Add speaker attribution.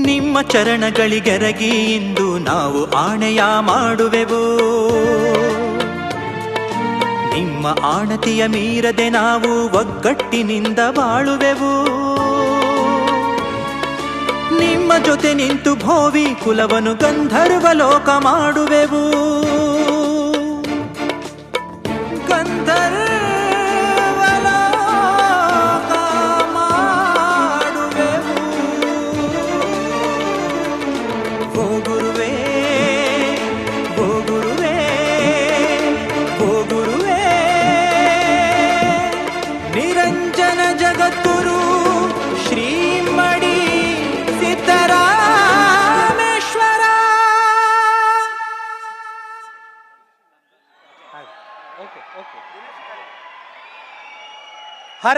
Speaker 1: ನಿಮ್ಮ ಚರಣಗಳಿಗೆರಗಿ ಇಂದು ನಾವು ಆಣೆಯ ಮಾಡುವೆವು. ನಿಮ್ಮ ಆಣತಿಯ ಮೀರದೆ ನಾವು ಒಗ್ಗಟ್ಟಿನಿಂದ ಬಾಳುವೆವು. ನಿಮ್ಮ ಜೊತೆ ನಿಂತು ಭೋವಿ ಕುಲವನ್ನು ಗಂಧರ್ವ ಲೋಕ ಮಾಡುವೆವು. ಗಂಧರ್ವ ಲೋಕ ಮಾಡುವೆವು. ಓ ಗುರುವೇ, ಓ ಗುರುವೇ, ಓ ಗುರುವೇ, ನಿರಂಜನ ಜಗದ್ಗುರು